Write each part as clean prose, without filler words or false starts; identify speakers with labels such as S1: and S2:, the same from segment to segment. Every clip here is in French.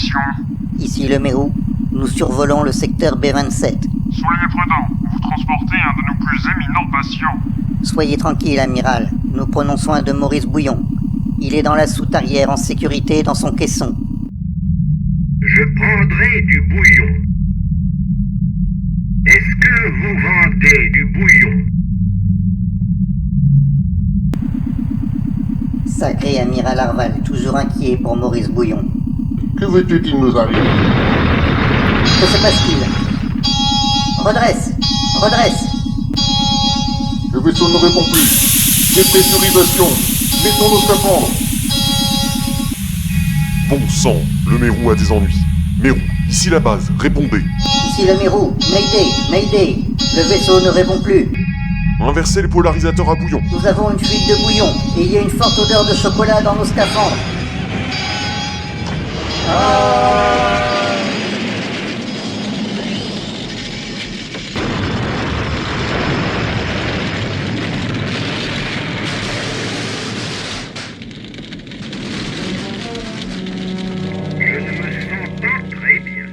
S1: position.
S2: Ici le Mérou, nous survolons le secteur B27.
S1: Soyez prudent, vous transportez un de nos plus éminents patients.
S2: Soyez tranquille, amiral, nous prenons soin de Maurice Bouillon. Il est dans la soute arrière en sécurité dans son caisson.
S3: Je prendrai du bouillon. Est-ce que vous vendez du bouillon?
S2: Sacré amiral Arval, toujours inquiet pour Maurice Bouillon.
S4: Que veux-tu qu'il nous arrive?
S2: Que se passe-t-il? Redresse! Redresse!
S4: Le vaisseau ne répond plus. Dépressurisation. Mettons nos scaphandres.
S5: Bon sang, le Mérou a des ennuis. Mérou, ici la base, répondez.
S2: Ici le Mérou, Mayday, Mayday. Le vaisseau ne répond plus.
S5: Inversez les polarisateurs à bouillon.
S2: Nous avons une fuite de bouillon et il y a une forte odeur de chocolat dans nos scaphandres.
S3: Je ne me sens pas très bien.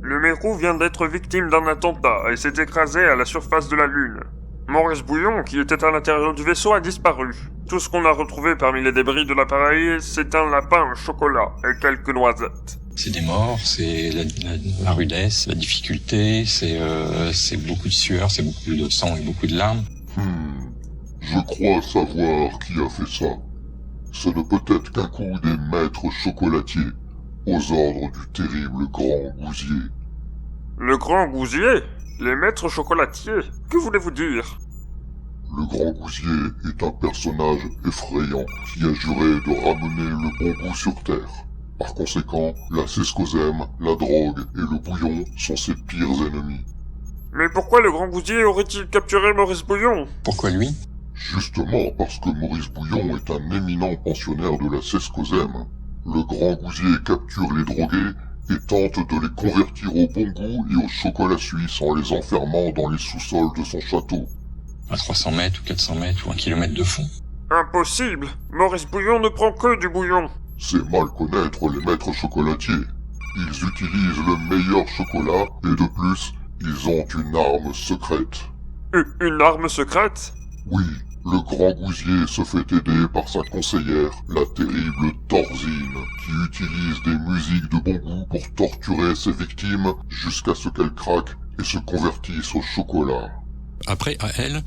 S1: Le Mérou vient d'être victime d'un attentat et s'est écrasé à la surface de la Lune. Maurice Bouillon, qui était à l'intérieur du vaisseau, a disparu. Tout ce qu'on a retrouvé parmi les débris de l'appareil, c'est un lapin au chocolat et quelques noisettes.
S6: C'est des morts, c'est la rudesse, la difficulté, c'est beaucoup de sueur, c'est beaucoup de sang et beaucoup de larmes.
S4: Je crois savoir qui a fait ça. Ce ne peut être qu'un coup des maîtres chocolatiers, aux ordres du terrible Grand Gousier.
S1: Le Grand Gousier? Les maîtres chocolatiers? Que voulez-vous dire?
S4: Le Grand Gousier est un personnage effrayant qui a juré de ramener le bon goût sur Terre. Par conséquent, la sescosème, la drogue et le bouillon sont ses pires ennemis.
S1: Mais pourquoi le Grand Gousier aurait-il capturé Maurice Bouillon?
S6: Pourquoi lui?
S4: Justement parce que Maurice Bouillon est un éminent pensionnaire de la sescosème. Le Grand Gousier capture les drogués et tente de les convertir au bon goût et au chocolat suisse en les enfermant dans les sous-sols de son château.
S6: À 300 mètres ou 400 mètres ou 1 kilomètre de fond.
S1: Impossible! Maurice Bouillon ne prend que du bouillon.
S4: C'est mal connaître les maîtres chocolatiers. Ils utilisent le meilleur chocolat et de plus, ils ont une arme secrète.
S1: Une arme secrète?
S4: Oui, le Grand Gousier se fait aider par sa conseillère, la terrible Torzine, qui utilise des musiques de bon goût pour torturer ses victimes jusqu'à ce qu'elles craquent et se convertissent au chocolat.
S6: Après, à elle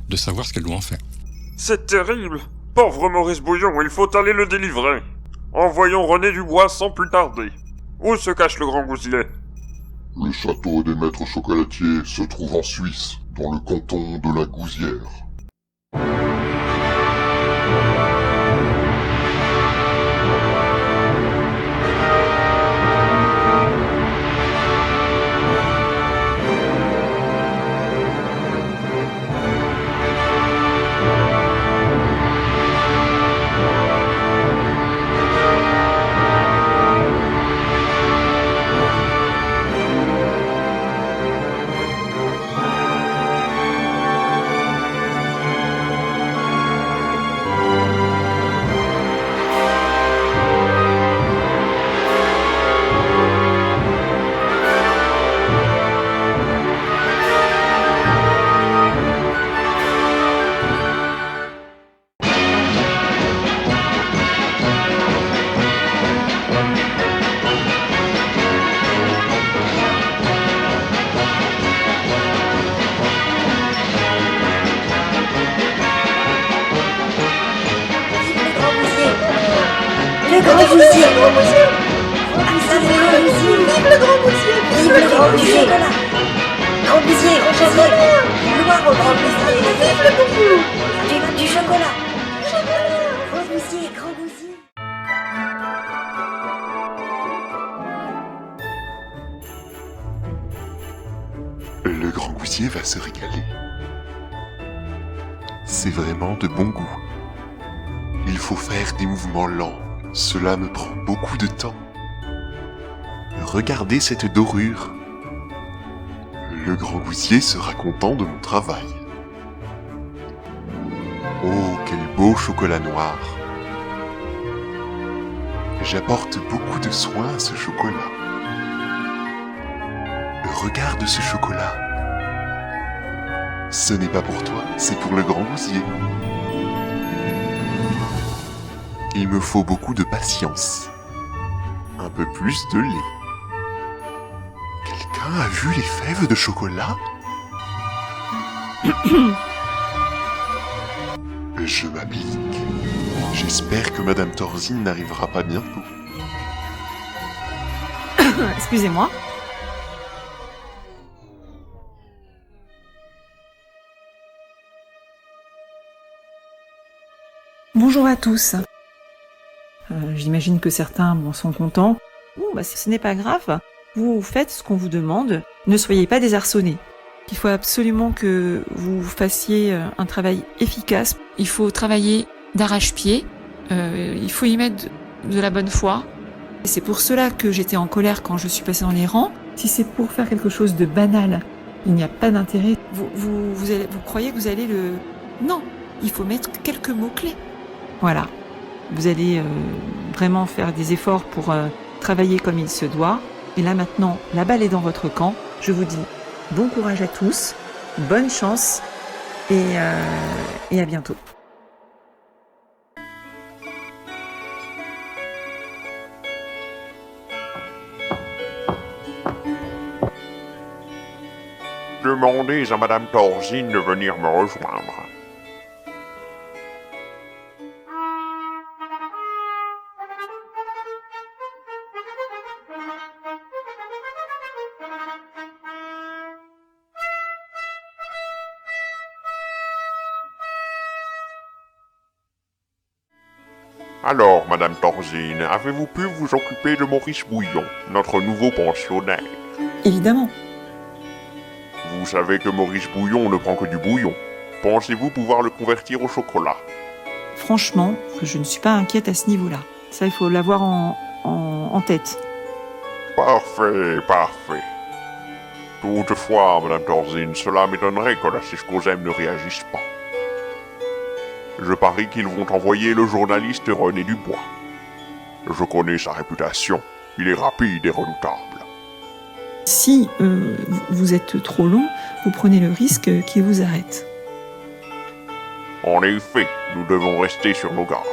S6: de savoir ce qu'elle doit en faire.
S1: C'est terrible! Pauvre Maurice Bouillon, il faut aller le délivrer. Envoyons René Dubois sans plus tarder. Où se cache le Grand Gousier?
S4: Le château des maîtres chocolatiers se trouve en Suisse, dans le canton de la Gousière.
S7: Le Grand Gousier. Vive le Grand Gousier. Vive le Grand Gousier. Grand Gousier, chocolat. Gloire au Grand Gousier. Vive le bon goût. Du chocolat. Grand Gousier, Grand Gousier.
S5: Le grand gousier va se régaler. C'est vraiment de bon goût. Il faut faire des mouvements lents. Cela me prend beaucoup de temps. Regardez cette dorure. Le grand gousier sera content de mon travail. Oh, quel beau chocolat noir. J'apporte beaucoup de soin à ce chocolat. Regarde ce chocolat. Ce n'est pas pour toi, c'est pour le grand gousier. Il me faut beaucoup de patience. Un peu plus de lait. Quelqu'un a vu les fèves de chocolat? Je m'applique. J'espère que Madame Torzine n'arrivera pas bientôt.
S8: Excusez-moi. Bonjour à tous. J'imagine que certains sont contents. Bon, ce n'est pas grave. Vous faites ce qu'on vous demande. Ne soyez pas désarçonnés. Il faut absolument que vous fassiez un travail efficace. Il faut travailler d'arrache-pied. Il faut y mettre de la bonne foi. C'est pour cela que j'étais en colère quand je suis passée dans les rangs. Si c'est pour faire quelque chose de banal, il n'y a pas d'intérêt. Vous croyez que vous allez le... Non, il faut mettre quelques mots-clés. Voilà. Vous allez vraiment faire des efforts pour travailler comme il se doit. Et là maintenant, la balle est dans votre camp. Je vous dis bon courage à tous, bonne chance et à bientôt.
S9: Demandez à Madame Torzine de venir me rejoindre. Alors, Madame Torzine, avez-vous pu vous occuper de Maurice Bouillon, notre nouveau pensionnaire?
S8: Évidemment.
S9: Vous savez que Maurice Bouillon ne prend que du bouillon. Pensez-vous pouvoir le convertir au chocolat?
S8: Franchement, je ne suis pas inquiète à ce niveau-là. Ça, il faut l'avoir en tête.
S9: Parfait, parfait. Toutefois, Madame Torzine, cela m'étonnerait que la Sescosem ne réagisse pas. Je parie qu'ils vont envoyer le journaliste René Dubois. Je connais sa réputation. Il est rapide et redoutable.
S8: Si vous êtes trop long, vous prenez le risque qu'il vous arrête.
S9: En effet, nous devons rester sur nos gardes.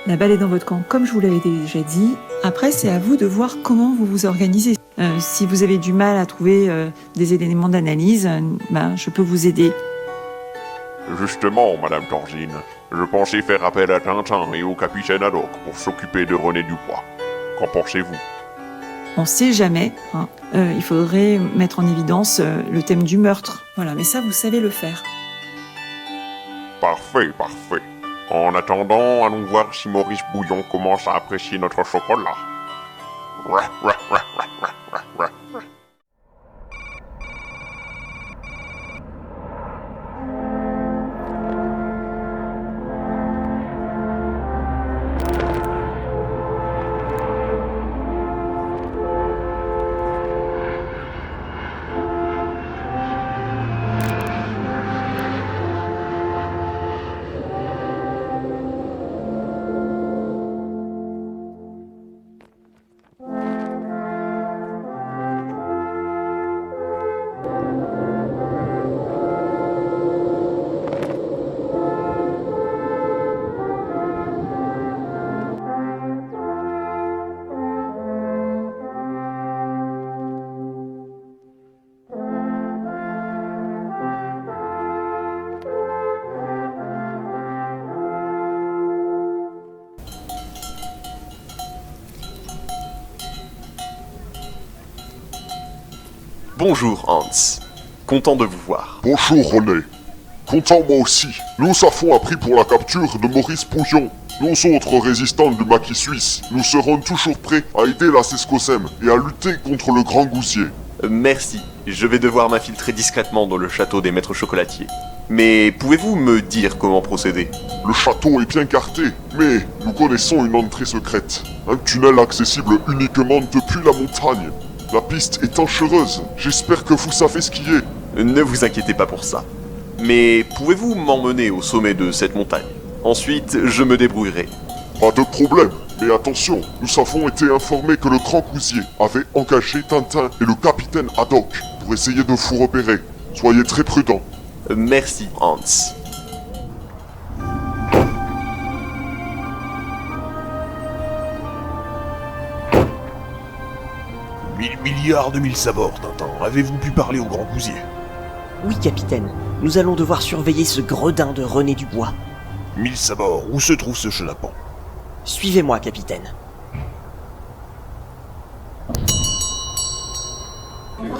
S8: La balle est dans votre camp, comme je vous l'avais déjà dit. Après, c'est à vous de voir comment vous vous organisez. Si vous avez du mal à trouver des éléments d'analyse, je peux vous aider.
S9: Justement, Madame Torzine, je pensais faire appel à Tintin et au capitaine Haddock pour s'occuper de René Dubois. Qu'en pensez-vous?
S8: On sait jamais. Il faudrait mettre en évidence le thème du meurtre. Voilà, mais ça, vous savez le faire.
S9: Parfait, parfait. En attendant, allons voir si Maurice Bouillon commence à apprécier notre chocolat.
S5: Bonjour Hans. Content de vous voir.
S4: Bonjour René. Content moi aussi. Nous avons appris pour la capture de Maurice Bouillon. Nous autres résistants du maquis suisse, nous serons toujours prêts à aider la Sescosem et à lutter contre le grand gousier.
S10: Merci, je vais devoir m'infiltrer discrètement dans le château des maîtres chocolatiers. Mais pouvez-vous me dire comment procéder?
S4: Le château est bien gardé, mais nous connaissons une entrée secrète. Un tunnel accessible uniquement depuis la montagne. La piste est enchereuse, j'espère que vous savez skier.
S10: Ne vous inquiétez pas pour ça. Mais pouvez-vous m'emmener au sommet de cette montagne? Ensuite, je me débrouillerai.
S4: Pas de problème, mais attention, nous avons été informés que le Grand Gousier avait engagé Tintin et le capitaine Haddock pour essayer de vous repérer. Soyez très prudents.
S10: Merci, Hans.
S11: Mille milliards de mille sabords, Tintin. Avez-vous pu parler au Grand Gousier?
S12: Oui, capitaine. Nous allons devoir surveiller ce gredin de René Dubois.
S11: 1000 sabords, où se trouve ce chenapan?
S12: Suivez-moi, capitaine.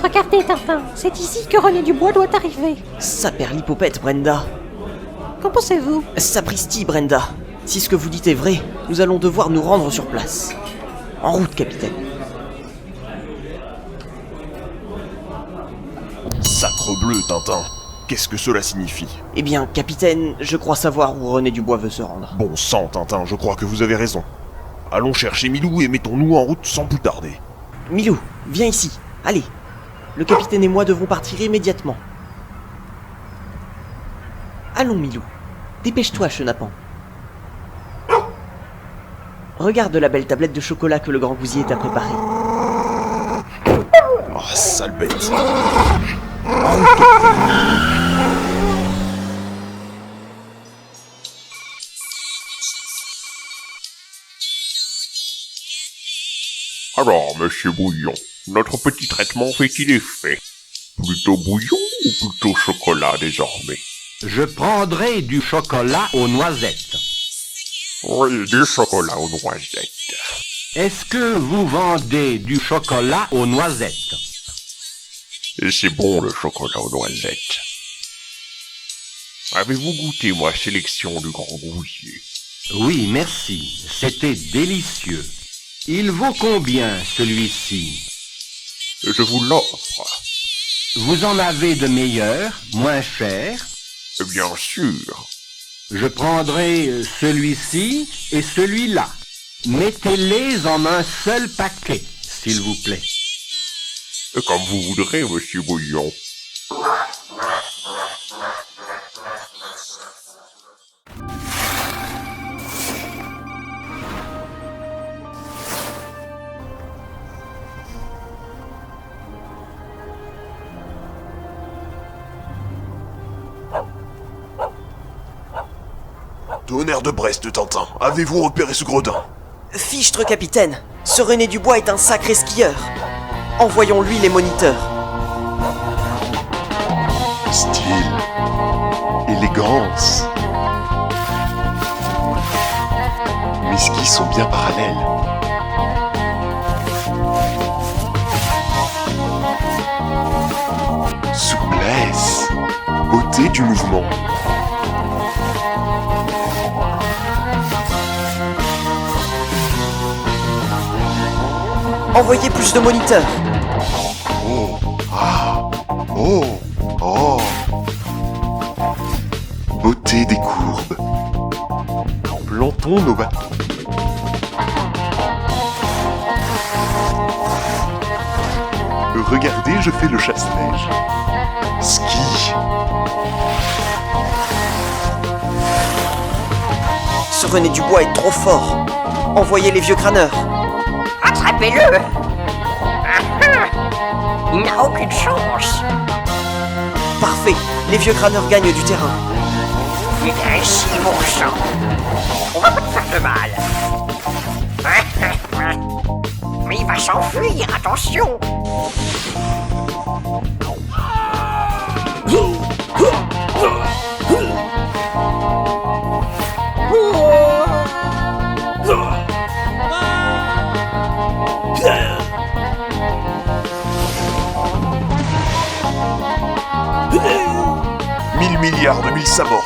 S7: Regardez, Tintin, c'est ici que René Dubois doit arriver.
S12: Saperlipopette, Brenda.
S7: Qu'en pensez-vous?
S12: Sapristi, Brenda. Si ce que vous dites est vrai, nous allons devoir nous rendre sur place. En route, capitaine.
S11: Sacrebleu, Tintin. Qu'est-ce que cela signifie?
S12: Eh bien, capitaine, je crois savoir où René Dubois veut se rendre.
S11: Bon sang, Tintin, je crois que vous avez raison. Allons chercher Milou et mettons-nous en route sans plus tarder.
S12: Milou, viens ici. Allez. Le capitaine et moi devons partir immédiatement. Allons, Milou. Dépêche-toi, chenapan. Regarde la belle tablette de chocolat que le Grand Gousier t'a préparée.
S11: Oh, sale bête.
S9: Alors, monsieur Bouillon, notre petit traitement fait-il effet? Plutôt bouillon ou plutôt chocolat désormais?
S13: Je prendrai du chocolat aux noisettes.
S9: Oui, du chocolat aux noisettes.
S13: Est-ce que vous vendez du chocolat aux noisettes?
S9: Et c'est bon le chocolat aux noisettes. Avez-vous goûté ma sélection du Grand Gousier?
S13: Oui, merci. C'était délicieux. Il vaut combien, celui-ci?
S9: Je vous l'offre.
S13: Vous en avez de meilleurs, moins chers?
S9: Bien sûr.
S13: Je prendrai celui-ci et celui-là. Mettez-les en un seul paquet, s'il vous plaît.
S9: Comme vous voudrez, monsieur Bouillon.
S11: Tonnerre de Brest, Tintin. Avez-vous repéré ce gredin?
S12: Fichtre, capitaine. Ce René Dubois est un sacré skieur. Envoyons-lui les moniteurs.
S5: Style, élégance. Mes skis sont bien parallèles. Souplesse, beauté du mouvement.
S12: Envoyez plus de moniteurs.
S5: Oh, ah, oh, oh. Beauté des courbes. Plantons nos bâtons. Regardez, je fais le chasse-neige. Ski.
S12: Ce René Dubois est trop fort. Envoyez les vieux crâneurs.
S7: Attrapez-le! Il n'a aucune chance!
S12: Parfait, les vieux crâneurs gagnent du terrain.
S7: Viens ici, mon sang! On va pas te faire de mal! Mais il va s'enfuir, attention!
S11: Mille milliards de mille sabords.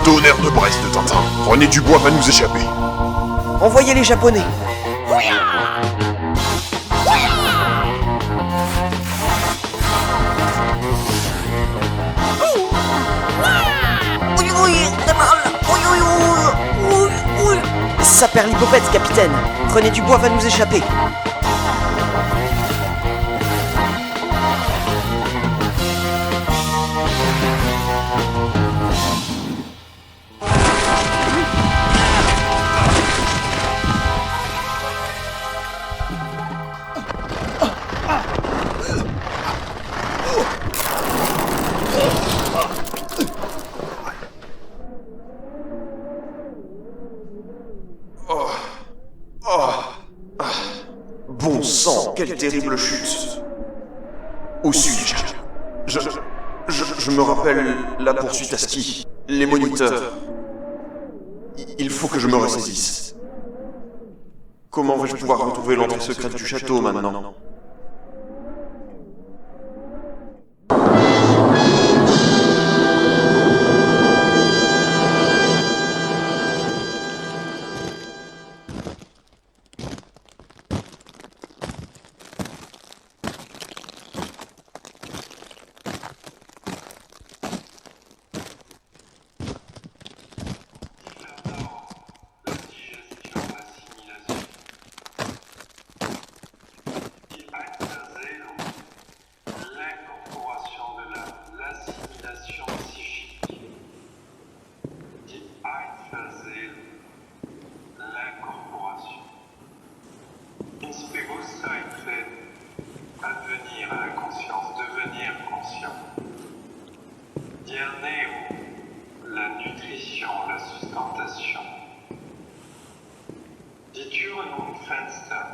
S11: Tonnerre de Brest, Tintin. René Dubois va nous échapper.
S12: Envoyez les Japonais. Ça perd l'hypopète, capitaine. Prenez du bois, va nous échapper.
S10: Bon sang, quelle terrible chute. Où suis-je? Je me rappelle la poursuite à ski, les moniteurs. Il faut que je me ressaisisse. Comment vais-je pouvoir retrouver l'entrée secrète du château maintenant?
S14: Advenir à la conscience, devenir conscient. Dierneo, la nutrition, la sustentation. Die Türen und Fenster,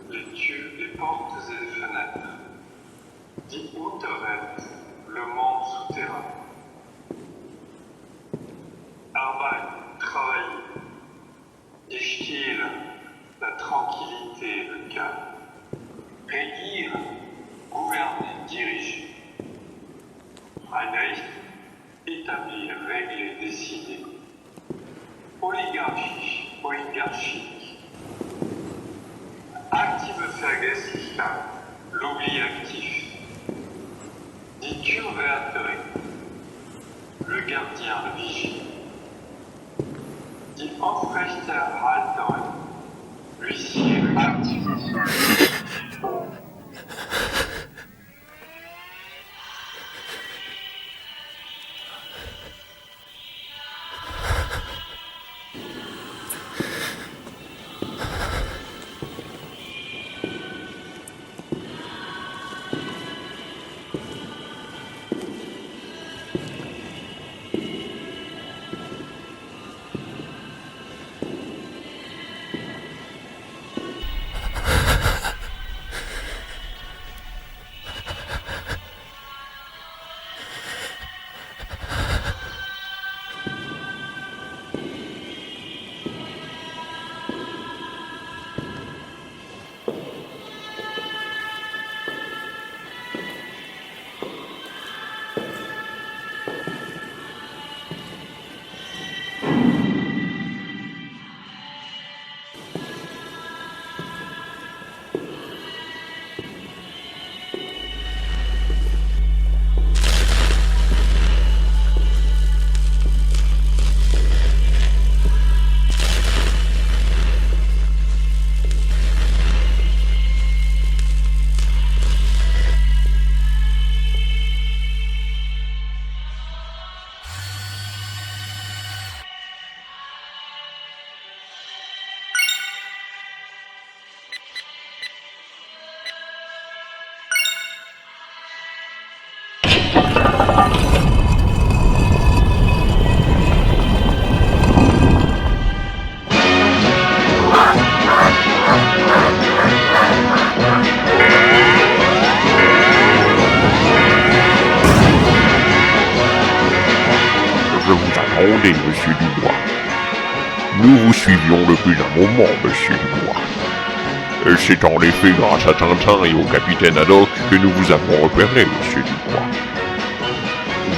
S14: les tubes, les portes et les fenêtres. Die Unterwelt, le monde souterrain. Arbeit, travailler. Die Stille, la tranquillité, le calme. Régir, gouverner, diriger. Einrichten, établir, régler, décider. Oligarchie, oligarchique. Aktive Vergessenheit, l'oubli actif. Die Türwärterin, le gardien, le vigie. Die Aufrechterhalterin, l'huissier, le gardien.
S9: Attendez, monsieur Dubois. Nous vous suivions depuis un moment, monsieur Dubois. Et c'est en effet grâce à Tintin et au capitaine Haddock que nous vous avons repéré, monsieur Dubois.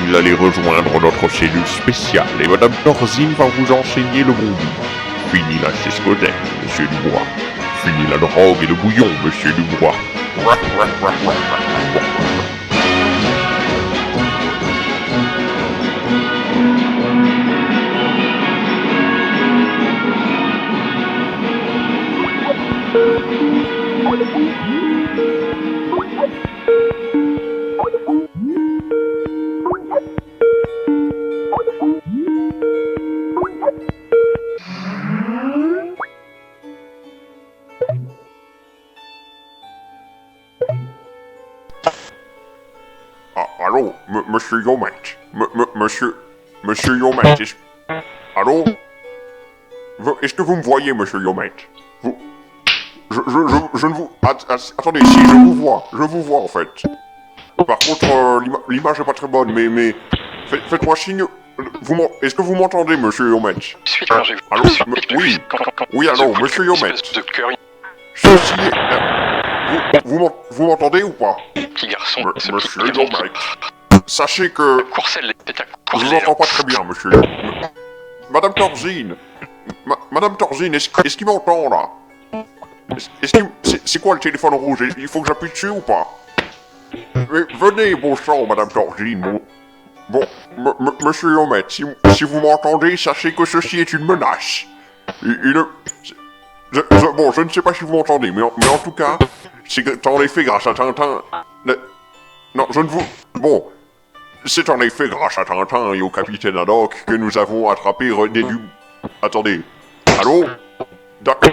S9: Vous allez rejoindre notre cellule spéciale et Madame Norzine va vous enseigner le bon bout. Fini la sescodème, monsieur Dubois. Fini la drogue et le bouillon, monsieur Dubois. Allô, monsieur Yomet. Monsieur Yomet, allô? Est-ce que vous me voyez, monsieur Yomet? Je ne vous... Attendez, si, je vous vois en fait. Par contre, l'image est pas très bonne, mais... Faites-moi signe... Est-ce que vous m'entendez, monsieur Yomet? Allô? Oui, allô, monsieur Yomet. Ceci est... Vous m'entendez ou pas?
S6: Petit garçon,
S9: monsieur Yomet. Sachez que... Je vous entends pas très bien, monsieur. Madame Torzine. Madame Torzine, est-ce qu'il m'entend, là? C'est quoi le téléphone rouge? Il faut que j'appuie dessus ou pas? Mais venez, bon sang, Madame Torzine. Bon, monsieur Yomet, si vous m'entendez, sachez que ceci est une menace. Bon, je ne sais pas si vous m'entendez, mais en tout cas, c'est en effet grâce à Tintin... Non, je ne vous... Bon, c'est en effet grâce à Tintin et au capitaine Haddock que nous avons attrapé René du... Attendez, allô? D'accord,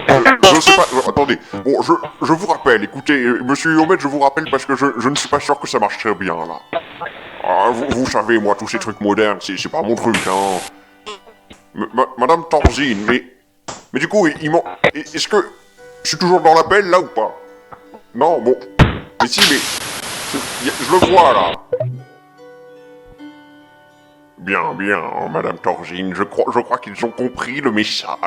S9: je sais pas... Attendez, bon, je vous rappelle, écoutez, monsieur Yomet, je vous rappelle parce que je ne suis pas sûr que ça marche très bien, là. Ah, vous savez, moi, tous ces trucs modernes, c'est pas mon truc, hein. Madame Torzine, mais du coup, est-ce que... Je suis toujours dans l'appel, là, ou pas? Non, bon... Mais si, mais... Je le vois, là. Bien, Madame Torzine, je crois qu'ils ont compris le message.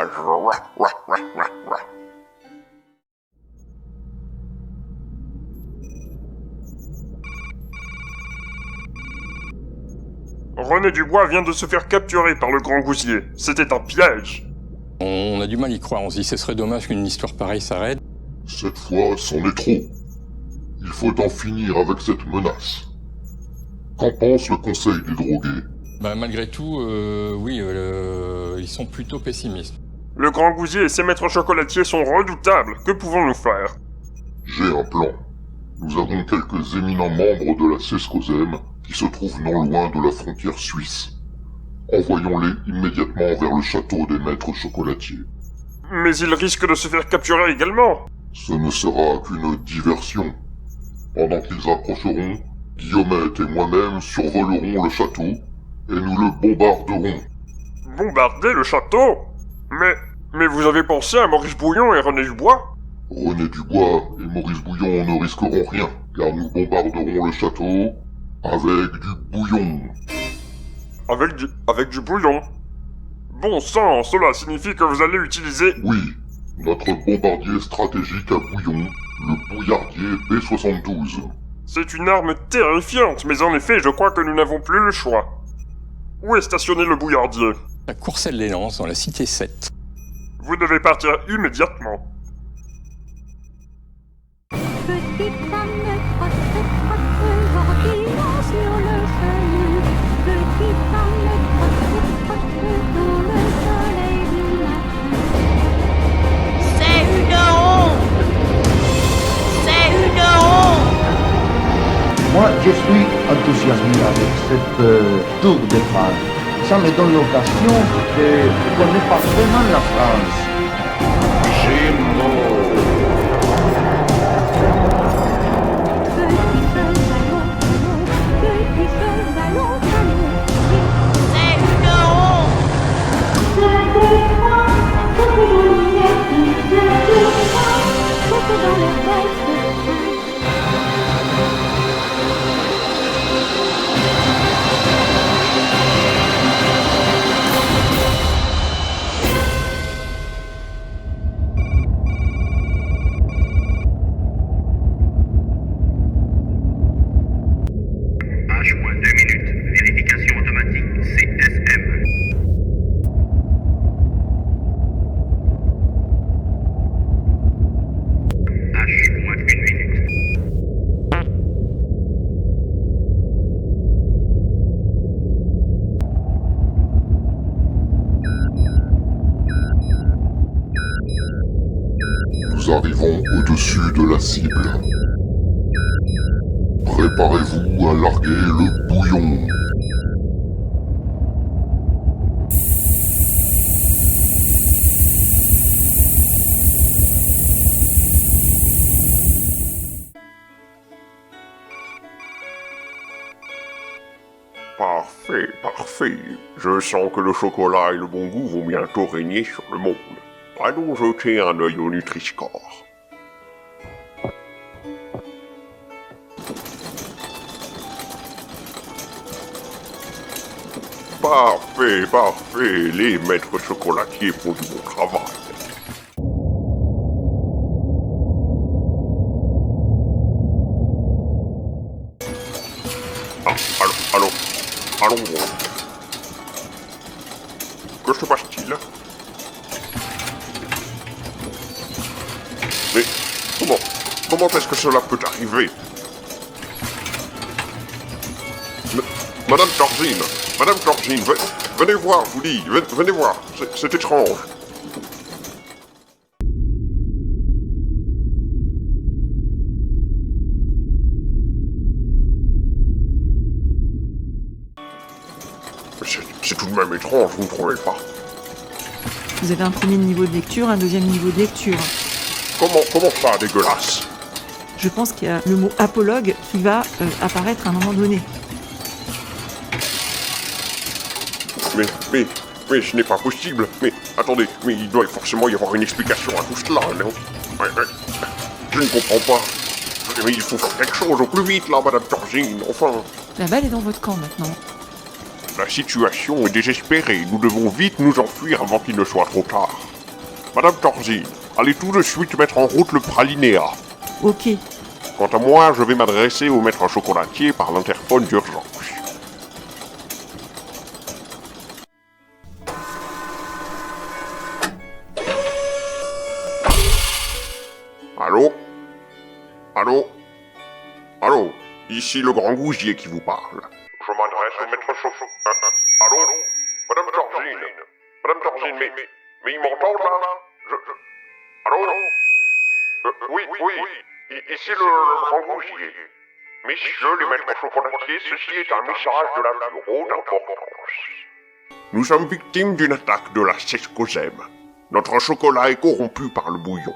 S1: René Dubois vient de se faire capturer par le Grand Gousier. C'était un piège.
S6: On a du mal à y croire, on se dit ce serait dommage qu'une histoire pareille s'arrête.
S4: Cette fois, c'en est trop. Il faut en finir avec cette menace. Qu'en pense le Conseil des drogués?
S6: Malgré tout, oui, ils sont plutôt pessimistes.
S1: Le Grand Gousier et ses maîtres chocolatiers sont redoutables. Que pouvons-nous faire?
S4: J'ai un plan. Nous avons quelques éminents membres de la Sescosem qui se trouvent non loin de la frontière suisse. Envoyons-les immédiatement vers le château des maîtres chocolatiers.
S1: Mais ils risquent de se faire capturer également.
S4: Ce ne sera qu'une diversion. Pendant qu'ils approcheront, Guillaumet et moi-même survolerons le château et nous le bombarderons.
S1: Bombarder le château? Mais vous avez pensé à Maurice Bouillon et René Dubois?
S4: René Dubois et Maurice Bouillon ne risqueront rien, car nous bombarderons le château avec du bouillon.
S1: Avec du bouillon? Bon sang, cela signifie que vous allez utiliser...
S4: Oui, notre bombardier stratégique à bouillon, le bouillardier B-72.
S1: C'est une arme terrifiante, mais en effet, je crois que nous n'avons plus le choix. Où est stationné le bouillardier?
S6: À Courcelles-les-Lances, dans la cité 7.
S1: Vous devez partir immédiatement.
S15: Petite femme trotte, gentiment sur le chenu. Petite femme trotte dans le soleil du matin.
S7: C'est une honte! C'est une honte!
S13: Moi, je suis enthousiasmé avec cette tour de France. Ça me donne l'occasion de connaître parfaitement la France.
S9: Gémeaux.
S4: Nous arrivons au-dessus de la cible. Préparez-vous à larguer le bouillon.
S9: Parfait, parfait. Je sens que le chocolat et le bon goût vont bientôt régner sur le monde. Allons jeter un œil au Nutri-Score. Parfait, parfait. Les maîtres chocolatiers font du bon travail. Ah, allons. Que se passe-t-il? Mais comment est-ce que cela peut arriver? Madame Georgine, venez voir, je vous dis, venez voir, c'est étrange. C'est tout de même étrange, vous ne trouvez pas?
S8: Vous avez un premier niveau de lecture, un deuxième niveau de lecture.
S9: Comment ça, dégueulasse?
S8: Je pense qu'il y a le mot apologue qui va apparaître à un moment donné.
S9: Mais ce n'est pas possible. Mais attendez, mais il doit forcément y avoir une explication à tout cela, non? Je ne comprends pas. Mais il faut faire quelque chose au plus vite, là, Madame Georgine, enfin.
S8: La balle est dans votre camp maintenant.
S9: La situation est désespérée. Nous devons vite nous enfuir avant qu'il ne soit trop tard. Madame Georgine, allez tout de suite mettre en route le pralinéa.
S8: Ok.
S9: Quant à moi, je vais m'adresser au maître chocolatier par l'interphone d'urgence. Allô? Ici le grand gousier qui vous parle. Je m'adresse au maître chocolatier. Allô? Madame Georgine, mais il m'entend là? Allô? Oui, ici le grand gousier. Messieurs les maîtres chocolatiers, ceci est un message de la plus haute importance. Nous sommes victimes d'une attaque de la Sescosem. Notre chocolat est corrompu par le bouillon.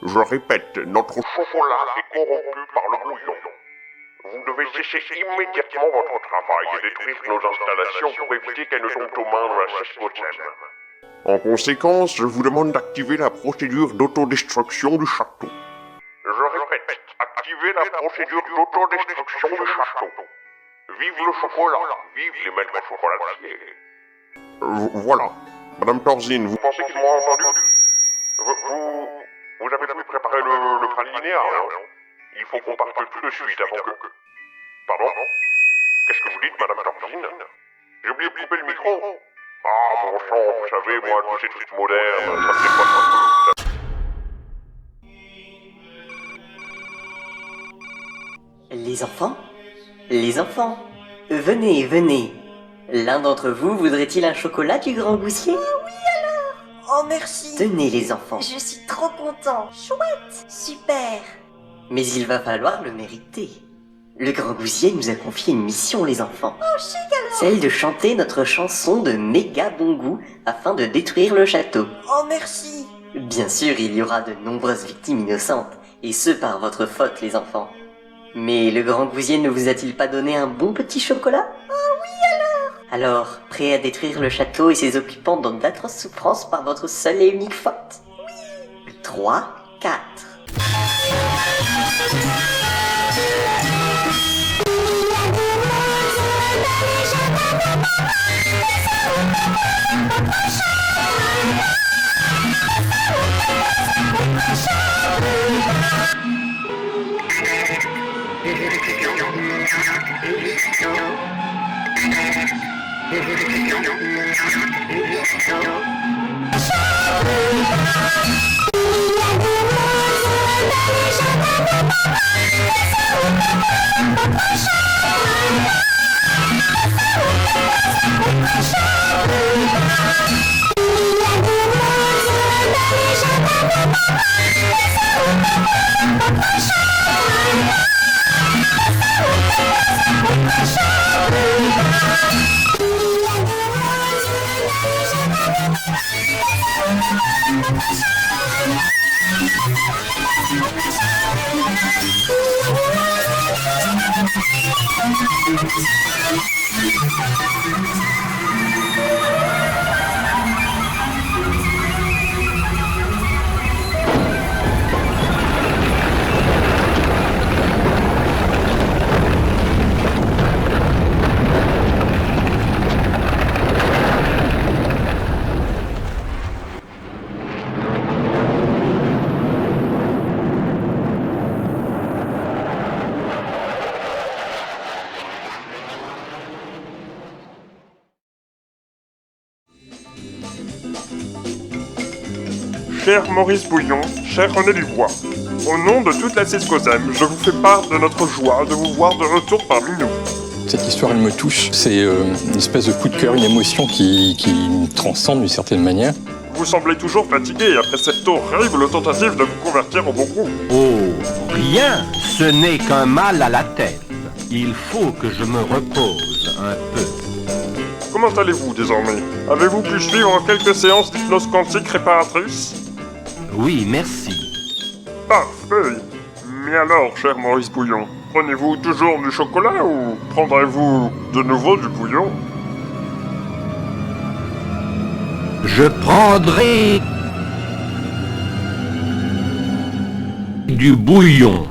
S9: Je répète, notre chocolat est corrompu par le bouillon. Vous devez cesser immédiatement votre travail et détruire nos installations pour éviter qu'elles ne tombent aux mains de la Sescosem. En conséquence, je vous demande d'activer la procédure d'autodestruction du château. Je répète, activez la procédure d'autodestruction du château. Vive le chocolat, vive les maîtres chocolatiers. Voilà. Madame Georgine, vous pensez qu'ils m'ont entendu? Vous avez pu préparer le pralinéa, non? Il faut qu'on parte tout de suite avant que... Pardon? Qu'est-ce que vous dites, Madame Georgine? J'ai oublié de couper le micro. Ah, bon sang, vous savez, moi, tous ces trucs modernes, ça me dépasse un peu.
S7: Les enfants, venez. L'un d'entre vous voudrait-il un chocolat du grand goussier?
S16: Oui alors. Oh merci.
S7: Tenez les enfants.
S16: Je suis trop content. Chouette. Super.
S7: Mais il va falloir le mériter. Le grand goussier nous a confié une mission, les enfants.
S16: Oh chic alors.
S7: Celle de chanter notre chanson de méga bon goût afin de détruire le château.
S16: Oh merci.
S7: Bien sûr, il y aura de nombreuses victimes innocentes, et ce par votre faute, les enfants. Mais le grand gousier ne vous a-t-il pas donné un bon petit chocolat?
S16: Oh oui alors.
S7: Alors, prêt à détruire le château et ses occupants dans d'atroces souffrances par votre seule et unique faute? Oui. 3, 4.
S1: Cher Maurice Bouillon, cher René Dubois, au nom de toute la Ciscosem, je vous fais part de notre joie de vous voir de retour parmi nous.
S6: Cette histoire, elle me touche. C'est une espèce de coup de cœur, une émotion qui me transcende d'une certaine manière.
S1: Vous semblez toujours fatigué après cette horrible tentative de vous convertir au bon goût.
S17: Oh, rien, ce n'est qu'un mal à la tête. Il faut que je me repose un peu.
S1: Comment allez-vous désormais? Avez-vous pu suivre quelques séances d'hypnose quantique réparatrice?
S17: Oui, merci.
S1: Parfait. Mais alors, cher Maurice Bouillon, prenez-vous toujours du chocolat ou prendrez-vous de nouveau du bouillon?
S17: Je prendrai du bouillon.